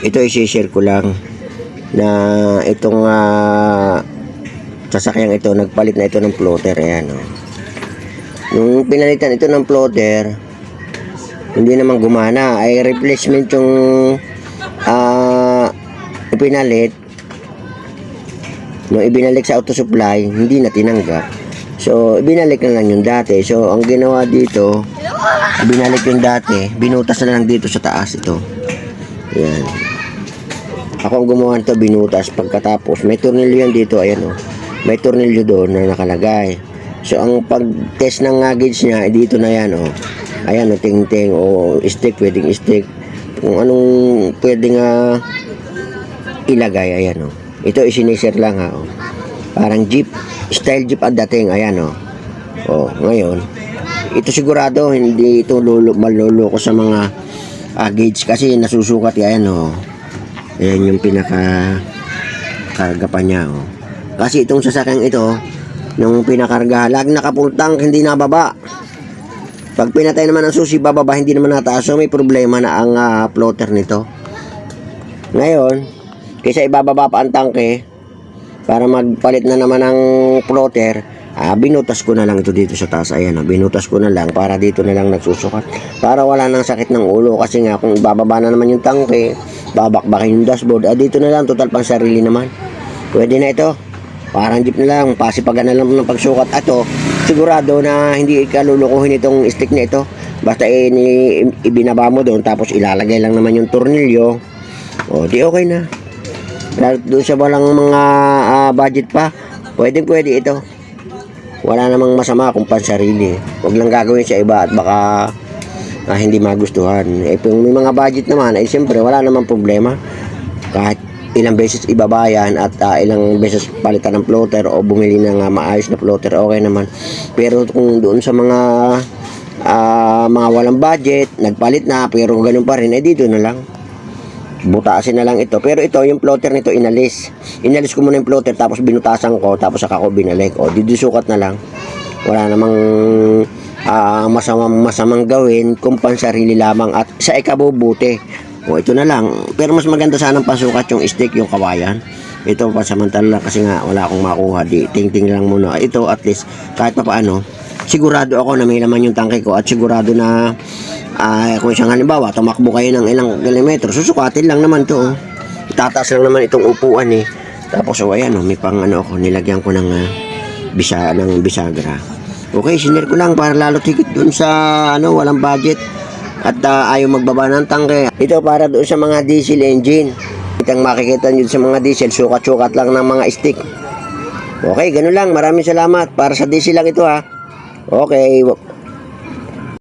ito i-share ko lang na itong sasakyang ito, nagpalit na ito ng floater. Ayan, oh. Nung pinalitan ito ng floater, hindi naman gumana. Ay replacement yung pinalit. Nung ibinalik sa auto supply, hindi na tinanggap. So, ibinalik na lang yung dati. So, ang ginawa dito, ibinalik yung dati, binutas na lang dito sa taas ito. Ayan. Ako ang gumawa nito, binutas. Pagkatapos, may tornilyo yan dito. Ayan, oh. May tornilyo doon na nakalagay. So, ang pag-test ng gauge niya, dito na yan, oh. Ayan, oh, ting-ting, o stick, pwedeng stick. Kung anong pwedeng ilagay, ayan, oh. Ito, isinisir lang, ha, oh. Parang jeep, style jeep ang dating, ayan, oh. Oh, ngayon, ito sigurado, hindi ito maluloko sa mga gauge kasi nasusukat, ayan, oh. Ayan yung pinaka-karga pa niya, oh. Kasi itong sasakyang ito, nung pinakarga, lagi nakapuntang, hindi nababa. Pag pinatay naman ang susi, bababa, hindi naman nataas. So, may problema na ang floater nito. Ngayon, kaysa ibababa pa ang tangke, para magpalit na naman ng floater, binutas ko na lang ito dito sa taas. Ayan, binutas ko na lang para dito na lang nagsusukat. Para wala nang sakit ng ulo. Kasi nga, kung bababa na naman yung tangke, babakbakin yung dashboard. Dito na lang, total pang sarili naman. Pwede na ito. Parang jeep na lang, pasipagan na lang ng pagsukat. Ato, sigurado na hindi kalulukuhin itong stick na ito. Basta ibinaba mo doon, tapos ilalagay lang naman yung tornilyo. O, di okay na. Lalo doon sa walang mga budget pa, pwede ito. Wala namang masama kung pansarili. Huwag lang gagawin sa iba at baka hindi magustuhan. Kung may mga budget naman, ay siyempre wala namang problema. Kahit ilang beses ibabayan at ilang beses palitan ng floater o bumili ng maayos na floater, okay naman. Pero kung doon sa mga walang budget, nagpalit na pero ganun pa rin, dito na lang. Butasin na lang ito. Pero ito, yung floater nito inalis ko muna yung floater, tapos binutasan ko, tapos saka ko binalik. O, didisukat na lang. Wala namang masamang gawin kung pansarili lamang at sa ikabubuti. O, ito na lang. Pero mas maganda sanang pasukat yung stick, yung kawayan. Ito pasamantala kasi nga wala akong makuha. Ting-ting lang muna. Ito at least kahit pa paano, sigurado ako na may laman yung tangke ko at sigurado na kung isang halimbawa, tumakbo kayo ng ilang kilometro, susukatin lang naman to. Itataas lang naman itong upuan eh. Tapos ayan, may pang ako, nilagyan ko ng bisagra. Okay, sinare ko lang para lalo higit dun sa walang budget at ayaw magbaba ng tangke. Ito para doon sa mga diesel engine. Itang makikita nyo sa mga diesel, sukat-sukat lang ng mga stick. Okay, ganun lang. Maraming salamat. Para sa diesel lang ito, ha. Okay.